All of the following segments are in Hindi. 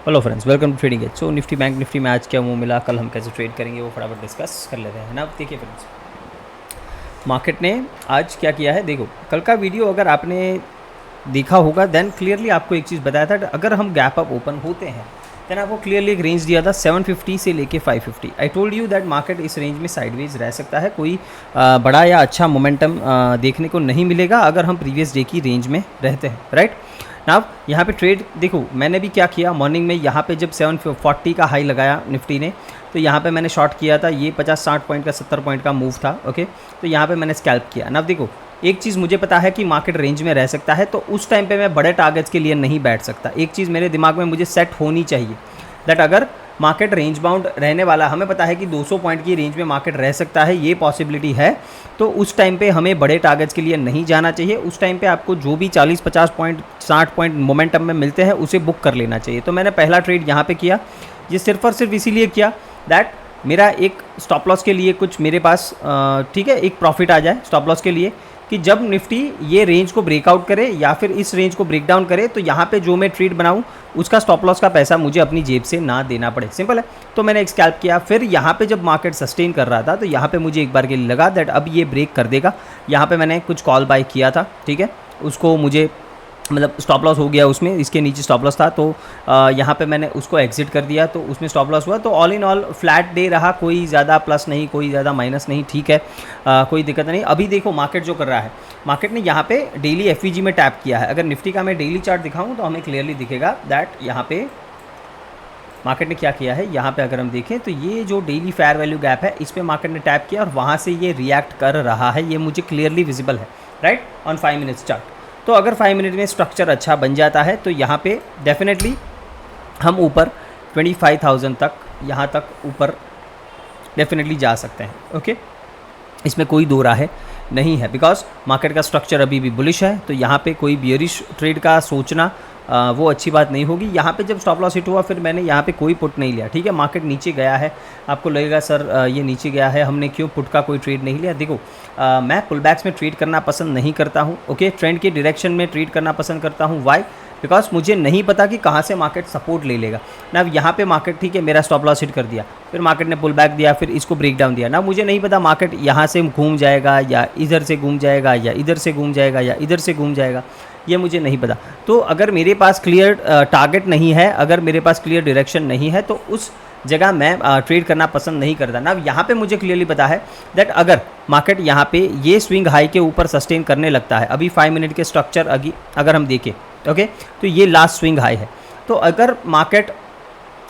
Hello friends, welcome to trading edge. So Nifty bank Nifty में आज क्या मुंह मिला, कल हम कैसे ट्रेड करेंगे वो फटाफट डिस्कस कर लेते हैं ना। अब देखिए फ्रेंड्स, मार्केट ने आज क्या किया है। देखो, कल का वीडियो अगर आपने देखा होगा देन क्लियरली आपको एक चीज़ बताया था, अगर हम गैप अप ओपन होते हैं देन आपको क्लियरली एक रेंज दिया था 750 से लेके 550। I told you that market इस रेंज में साइडवेज रह सकता है, कोई बड़ा या अच्छा मोमेंटम देखने को नहीं मिलेगा अगर हम प्रीवियस डे की रेंज में रहते हैं, राइट। नाउ यहाँ पे ट्रेड देखो, मैंने भी क्या किया मॉर्निंग में, यहाँ पे जब 740 का हाई लगाया निफ्टी ने तो यहाँ पे मैंने शॉर्ट किया था। ये 50-60 पॉइंट का 70 पॉइंट का मूव था, ओके। तो यहाँ पे मैंने स्कैल्प किया। नाउ देखो, एक चीज़ मुझे पता है कि मार्केट रेंज में रह सकता है, तो उस टाइम पे मैं बड़े टारगेट्स के लिए नहीं बैठ सकता। एक चीज़ मेरे दिमाग में मुझे सेट होनी चाहिए दैट अगर मार्केट रेंज बाउंड रहने वाला, हमें पता है कि 200 पॉइंट की रेंज में मार्केट रह सकता है, ये पॉसिबिलिटी है, तो उस टाइम पे हमें बड़े टारगेट्स के लिए नहीं जाना चाहिए। उस टाइम पे आपको जो भी 40-50 पॉइंट 60 पॉइंट मोमेंटम में मिलते हैं उसे बुक कर लेना चाहिए। तो मैंने पहला ट्रेड यहाँ पे किया, ये सिर्फ और सिर्फ इसीलिए किया दैट मेरा एक स्टॉप लॉस के लिए कुछ मेरे पास ठीक है एक प्रॉफिट आ जाए स्टॉप लॉस के लिए, कि जब निफ्टी ये रेंज को ब्रेकआउट करे या फिर इस रेंज को ब्रेक डाउन करे तो यहाँ पे जो मैं ट्रेड बनाऊँ उसका स्टॉप लॉस का पैसा मुझे अपनी जेब से ना देना पड़े, सिंपल है। तो मैंने एक स्कैल्प किया। फिर यहाँ पे जब मार्केट सस्टेन कर रहा था तो यहाँ पे मुझे एक बार के लिए लगा दैट अब ये ब्रेक कर देगा। यहाँ पे मैंने कुछ कॉल बाय किया था, ठीक है, उसको मुझे मतलब स्टॉप लॉस हो गया उसमें, इसके नीचे स्टॉप लॉस था तो यहाँ पे मैंने उसको एग्जिट कर दिया, तो उसमें स्टॉप लॉस हुआ। तो all in all flat day रहा, कोई ज़्यादा प्लस नहीं कोई ज़्यादा माइनस नहीं, ठीक है, कोई दिक्कत नहीं। अभी देखो मार्केट जो कर रहा है, मार्केट ने यहाँ पे डेली एफवीजी में टैप किया है। अगर निफ्टी का मैं डेली चार्ट दिखाऊँ तो हमें क्लियरली दिखेगा दैट यहाँ पे मार्केट ने क्या किया है। यहाँ पे अगर हम देखें तो ये जो डेली फेयर वैल्यू गैप है इस पर मार्केट ने टैप किया और वहाँ से ये रिएक्ट कर रहा है, ये मुझे क्लियरली विजिबल है, राइट, ऑन 5 मिनट्स चार्ट। तो अगर 5 मिनट में स्ट्रक्चर अच्छा बन जाता है तो यहाँ पे डेफिनेटली हम ऊपर 25,000 तक, यहाँ तक ऊपर डेफिनेटली जा सकते हैं, ओके। इसमें कोई दो राह नहीं है, बिकॉज मार्केट का स्ट्रक्चर अभी भी बुलिश है। तो यहाँ पे कोई बियरिश ट्रेड का सोचना वो अच्छी बात नहीं होगी। यहाँ पे जब स्टॉप लॉस हिट हुआ फिर मैंने यहाँ पे कोई पुट नहीं लिया, ठीक है। मार्केट नीचे गया है, आपको लगेगा सर ये नीचे गया है हमने क्यों पुट का कोई ट्रेड नहीं लिया। देखो मैं पुल बैक्स में ट्रेड करना पसंद नहीं करता हूँ, ओके। ट्रेंड के डायरेक्शन में ट्रेड करना पसंद करता हूँ, वाई, बिकॉज मुझे नहीं पता कि कहाँ से मार्केट सपोर्ट ले लेगा ना। यहाँ पे मार्केट ठीक है मेरा स्टॉप लॉस हिट कर दिया, फिर मार्केट ने पुल बैक दिया, फिर इसको ब्रेक डाउन दिया ना, मुझे नहीं पता मार्केट यहाँ से घूम जाएगा या इधर से घूम जाएगा या इधर से घूम जाएगा या इधर से घूम जाएगा, ये मुझे नहीं पता। तो अगर मेरे पास क्लियर टारगेट नहीं है, अगर मेरे पास क्लियर डायरेक्शन नहीं है तो उस जगह मैं ट्रेड करना पसंद नहीं करता ना। यहाँ पे मुझे क्लियरली पता है दैट अगर मार्केट यहाँ पे ये स्विंग हाई के ऊपर सस्टेन करने लगता है, अभी 5 मिनट के स्ट्रक्चर अगर हम देखें, ओके, तो ये लास्ट स्विंग हाई है। तो अगर मार्केट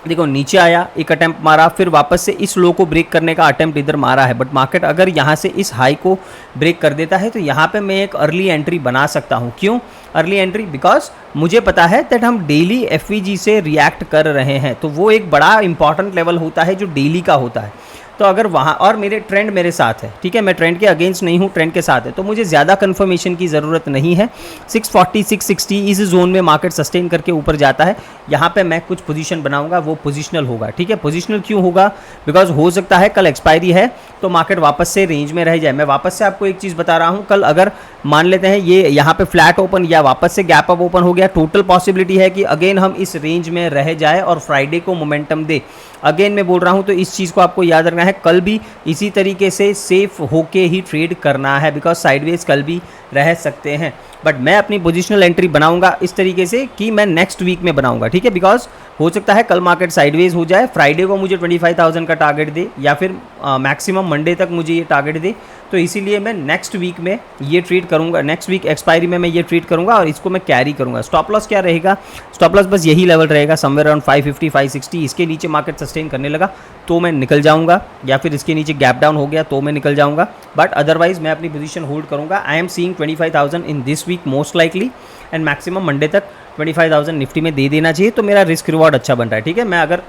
देखो नीचे आया, एक अटेम्प्ट मारा, फिर वापस से इस लो को ब्रेक करने का अटेम्प्ट इधर मारा है, बट मार्केट अगर यहाँ से इस हाई को ब्रेक कर देता है तो यहाँ पे मैं एक अर्ली एंट्री बना सकता हूँ। क्यों अर्ली एंट्री? बिकॉज मुझे पता है दैट हम डेली एफवीजी से रिएक्ट कर रहे हैं, तो वो एक बड़ा इंपॉर्टेंट लेवल होता है जो डेली का होता है। तो अगर वहाँ और मेरे ट्रेंड मेरे साथ है, ठीक है, मैं ट्रेंड के अगेंस्ट नहीं हूँ, ट्रेंड के साथ है, तो मुझे ज़्यादा कंफर्मेशन की ज़रूरत नहीं है। 640 660 इस जोन में मार्केट सस्टेन करके ऊपर जाता है, यहाँ पे मैं कुछ पोजीशन बनाऊंगा, वो पोजिशनल होगा, ठीक है। पोजिशनल क्यों होगा? बिकॉज हो सकता है कल एक्सपायरी है तो मार्केट वापस से रेंज में रह जाए। मैं वापस से आपको एक चीज़ बता रहा हूँ, कल अगर मान लेते हैं ये यहाँ पे फ्लैट ओपन या वापस से गैप अप ओपन हो गया, टोटल पॉसिबिलिटी है कि अगेन हम इस रेंज में रह जाए और फ्राइडे को मोमेंटम दे। अगेन मैं बोल रहा हूँ, तो इस चीज़ को आपको याद रखना है, कल भी इसी तरीके से सेफ होके ही ट्रेड करना है, बिकॉज साइडवेज कल भी रह सकते हैं। बट मैं अपनी पोजिशनल एंट्री बनाऊंगा इस तरीके से कि मैं नेक्स्ट वीक में बनाऊंगा, ठीक है। बिकॉज हो सकता है कल मार्केट साइडवेज हो जाए, फ्राइडे को मुझे 25,000 का टारगेट दे या फिर मैक्सिमम मंडे तक मुझे ये टारगेट दे, तो इसीलिए मैं नेक्स्ट वीक में ये ट्रेड करूंगा, नेक्स्ट वीक एक्सपायरी में मैं ये ट्रेड करूंगा और इसको मैं कैरी करूंगा। स्टॉप लॉस क्या रहेगा? स्टॉप लॉस बस यही लेवल रहेगा, समवेयर अराउंड 550 560। इसके नीचे मार्केट सस्टेन करने लगा तो मैं निकल जाऊंगा, या फिर इसके नीचे गैप डाउन हो गया तो मैं निकल जाऊंगा, बट अदरवाइज मैं अपनी पोजीशन होल्ड करूंगा। I am seeing 25,000 in this week most likely, and maximum Monday तक 25,000 निफ्टी में दे देना चाहिए, तो मेरा रिस्क रिवॉर्ड अच्छा बन रहा है, ठीक है। मैं अगर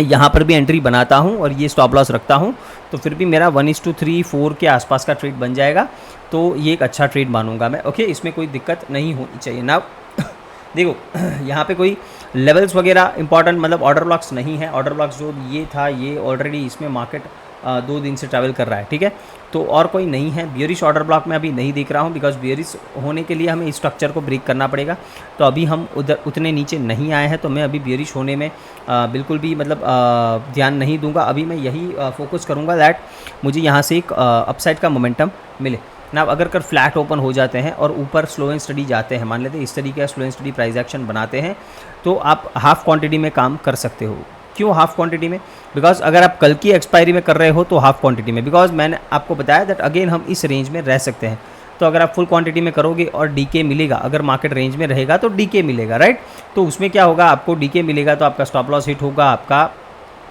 यहाँ पर भी एंट्री बनाता हूँ और ये स्टॉप लॉस रखता हूँ तो फिर भी मेरा 1:3 4 के आसपास का ट्रेड बन जाएगा, तो ये एक अच्छा ट्रेड मानूंगा मैं, ओके। इसमें कोई दिक्कत नहीं होनी चाहिए ना। देखो यहाँ पे कोई लेवल्स वगैरह इंपॉर्टेंट मतलब ऑर्डर ब्लॉक्स नहीं है। ऑर्डर ब्लॉक्स जो ये था ये ऑलरेडी इसमें मार्केट 2 दिन से ट्रैवल कर रहा है, ठीक है। तो और कोई नहीं है। बियरिश ऑर्डर ब्लॉक में अभी नहीं देख रहा हूँ, बिकॉज बियरिश होने के लिए हमें इस स्ट्रक्चर को ब्रेक करना पड़ेगा। तो अभी हम उधर उतने नीचे नहीं आए हैं, तो मैं अभी बियरिश होने में बिल्कुल भी मतलब ध्यान नहीं दूंगा। अभी मैं यही फोकस करूंगा दैट मुझे यहाँ से एक अपसाइड का मोमेंटम मिले ना। अगर कर फ्लैट ओपन हो जाते हैं और ऊपर स्लो एंड स्टडी जाते हैं, मान लेते हैं इस तरीके का slow and study price action बनाते हैं, तो आप हाफ क्वांटिटी में काम कर सकते हो। क्यों हाफ क्वांटिटी में? बिकॉज अगर आप कल की एक्सपायरी में कर रहे हो तो हाफ क्वांटिटी में, बिकॉज मैंने आपको बताया दैट अगेन हम इस रेंज में रह सकते हैं। तो अगर आप फुल क्वांटिटी में करोगे और डीके मिलेगा, अगर मार्केट रेंज में रहेगा तो डीके मिलेगा, राइट। तो उसमें क्या होगा, आपको डीके मिलेगा तो आपका स्टॉप लॉस हिट होगा, आपका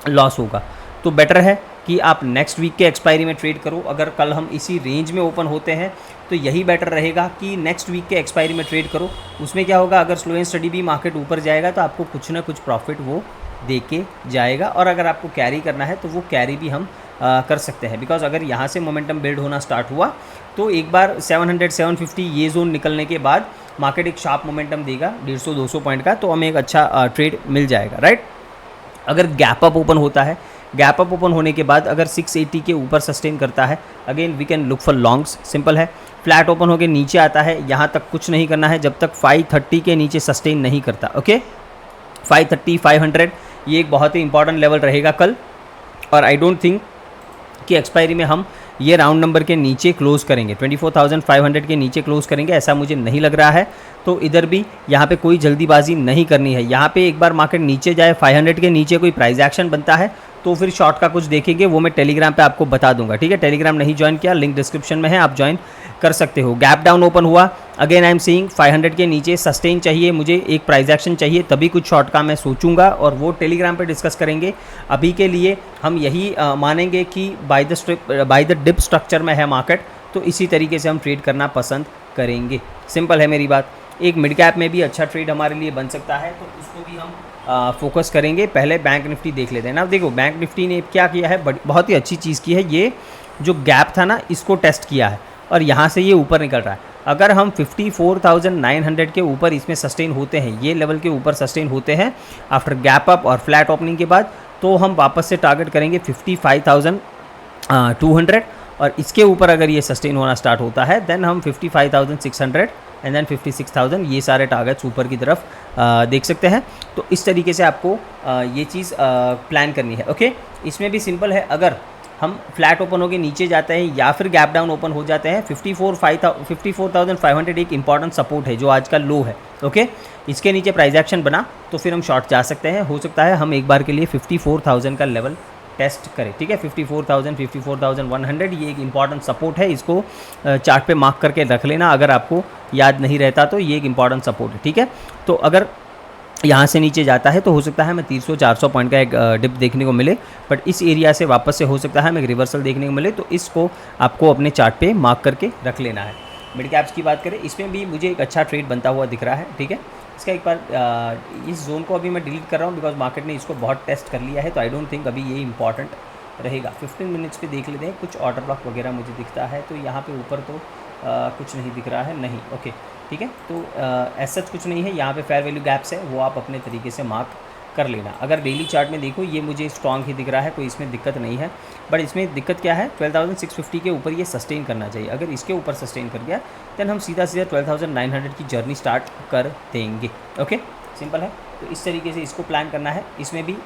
लॉस होगा। तो बेटर है कि आप नेक्स्ट वीक के एक्सपायरी में ट्रेड करो। अगर कल हम इसी रेंज में ओपन होते हैं तो यही बेटर रहेगा कि नेक्स्ट वीक के एक्सपायरी में ट्रेड करो। उसमें क्या होगा, अगर स्लो एंड स्टडी भी मार्केट ऊपर जाएगा तो आपको कुछ ना कुछ प्रॉफिट वो दे के जाएगा। और अगर आपको कैरी करना है तो वो कैरी भी हम कर सकते हैं, बिकॉज अगर यहाँ से मोमेंटम बिल्ड होना स्टार्ट हुआ तो एक बार 700 750 ये जोन निकलने के बाद मार्केट एक शार्प मोमेंटम देगा 150-200 पॉइंट का, तो हमें एक अच्छा ट्रेड मिल जाएगा, राइट। अगर गैप अप ओपन होता है, गैप अप ओपन होने के बाद अगर 680 के ऊपर सस्टेन करता है, again we can look for longs, simple है। फ्लैट ओपन होकर नीचे आता है, यहाँ तक कुछ नहीं करना है जब तक 530 के नीचे सस्टेन नहीं करता, ओके। 530 500 ये एक बहुत ही इंपॉर्टेंट लेवल रहेगा कल, और आई डोंट थिंक कि एक्सपायरी में हम ये राउंड नंबर के नीचे क्लोज करेंगे, 24,500 के नीचे क्लोज करेंगे, ऐसा मुझे नहीं लग रहा है। तो इधर भी यहाँ पे कोई जल्दीबाजी नहीं करनी है। यहाँ पे एक बार मार्केट नीचे जाए, 500 के नीचे कोई प्राइस एक्शन बनता है तो फिर शॉर्ट का कुछ देखेंगे, वो मैं टेलीग्राम पे आपको बता दूंगा, ठीक है। टेलीग्राम नहीं ज्वाइन किया, लिंक डिस्क्रिप्शन में है, आप ज्वाइन कर सकते हो। गैप डाउन ओपन हुआ, अगेन आई एम सीइंग 500 के नीचे सस्टेन चाहिए मुझे, एक प्राइस एक्शन चाहिए, तभी कुछ शॉर्ट का मैं सोचूंगा, और वो टेलीग्राम पे डिस्कस करेंगे। अभी के लिए हम यही मानेंगे कि बाय द डिप स्ट्रक्चर में है मार्केट, तो इसी तरीके से हम ट्रेड करना पसंद करेंगे। सिंपल है मेरी बात। एक मिड कैप में भी अच्छा ट्रेड हमारे लिए बन सकता है, तो उसको भी हम फोकस करेंगे। पहले बैंक निफ्टी देख लेते हैं ना। देखो बैंक निफ्टी ने क्या किया है, बहुत ही अच्छी चीज़ की है। ये जो गैप था ना, इसको टेस्ट किया है और यहाँ से ये ऊपर निकल रहा है। अगर हम 54,900 के ऊपर इसमें सस्टेन होते हैं, ये लेवल के ऊपर सस्टेन होते हैं आफ्टर गैप अप और फ्लैट ओपनिंग के बाद, तो हम वापस से टारगेट करेंगे 55,200, और इसके ऊपर अगर ये सस्टेन होना स्टार्ट होता है देन हम 55,600 एंड देन 56,000, ये सारे टारगेट्स ऊपर की तरफ देख सकते हैं। तो इस तरीके से आपको ये चीज़ प्लान करनी है, ओके। इसमें भी सिंपल है, अगर हम फ्लैट ओपन होकर नीचे जाते हैं या फिर गैप डाउन ओपन हो जाते हैं, 54,500 एक इंपॉर्टेंट सपोर्ट है जो आज का लो है, ओके। इसके नीचे प्राइस एक्शन बना तो फिर हम शॉर्ट जा सकते हैं। हो सकता है हम एक बार के लिए 54,000 का लेवल टेस्ट करें, ठीक है। 54,000 54,100 ये एक इंपॉर्टेंट सपोर्ट है, इसको चार्ट पे मार्क करके रख लेना। अगर आपको याद नहीं रहता तो ये एक इंपॉर्टेंट सपोर्ट है, ठीक है। तो अगर यहाँ से नीचे जाता है तो हो सकता है हमें 300-400 पॉइंट का एक डिप देखने को मिले, बट इस एरिया से वापस से हो सकता है हमें एक रिवर्सल देखने को मिले, तो इसको आपको अपने चार्ट पे मार्क करके रख लेना है। मिड कैप्स की बात करें, इसमें भी मुझे एक अच्छा ट्रेड बनता हुआ दिख रहा है, ठीक है। इसका एक बार इस जोन को अभी मैं डिलीट कर रहा हूँ बिकॉज मार्केट ने इसको बहुत टेस्ट कर लिया है, तो आई डोंट थिंक अभी ये इंपॉर्टेंट रहेगा। 15 मिनट्स पे देख लेते हैं, कुछ ऑर्डर ब्लॉक वगैरह मुझे दिखता है, तो यहाँ पे ऊपर तो कुछ नहीं दिख रहा है, नहीं, ओके, ठीक है। तो ऐसा कुछ नहीं है, यहाँ पे फेयर वैल्यू गैप्स है, वो आप अपने तरीके से मार्क कर लेना। अगर डेली चार्ट में देखो, ये मुझे स्ट्रॉन्ग ही दिख रहा है, कोई इसमें दिक्कत नहीं है, बट इसमें दिक्कत क्या है, 12,650 के ऊपर ये सस्टेन करना चाहिए। अगर इसके ऊपर सस्टेन कर गया देन हम सीधा 12,900 की जर्नी स्टार्ट कर देंगे, ओके, सिंपल है। तो इस तरीके से इसको प्लान करना है। इसमें भी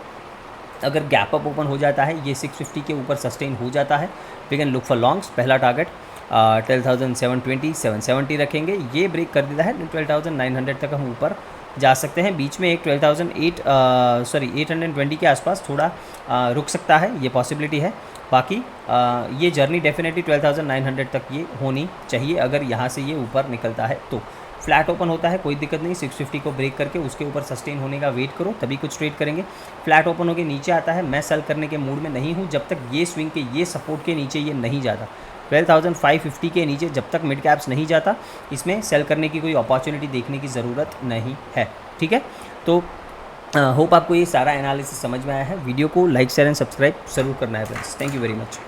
अगर गैप अप ओपन हो जाता है, ये 650 के ऊपर सस्टेन हो जाता है, we can look for longs. पहला टारगेट 12,720 770 रखेंगे, ये ब्रेक कर देता है 12,900 तक हम ऊपर जा सकते हैं। बीच में एक 820 के आसपास थोड़ा रुक सकता है, ये पॉसिबिलिटी है। बाकी ये जर्नी डेफिनेटली 12,900 तक ये होनी चाहिए। अगर यहाँ से ये ऊपर निकलता है तो फ्लैट ओपन होता है, कोई दिक्कत नहीं, 650 को ब्रेक करके उसके ऊपर सस्टेन होने का वेट करो, तभी कुछ ट्रेड करेंगे। फ्लैट ओपन होकर नीचे आता है, मैं सेल करने के मूड में नहीं हूँ जब तक ये स्विंग के ये सपोर्ट के नीचे ये नहीं जाता। 12,550 के नीचे जब तक मिड कैप्स नहीं जाता, इसमें सेल करने की कोई अपॉर्चुनिटी देखने की ज़रूरत नहीं है, ठीक है। तो होप आपको ये सारा एनालिसिस समझ में आया है। वीडियो को लाइक शेयर एंड सब्सक्राइब ज़रूर करना है friends. Thank you very much.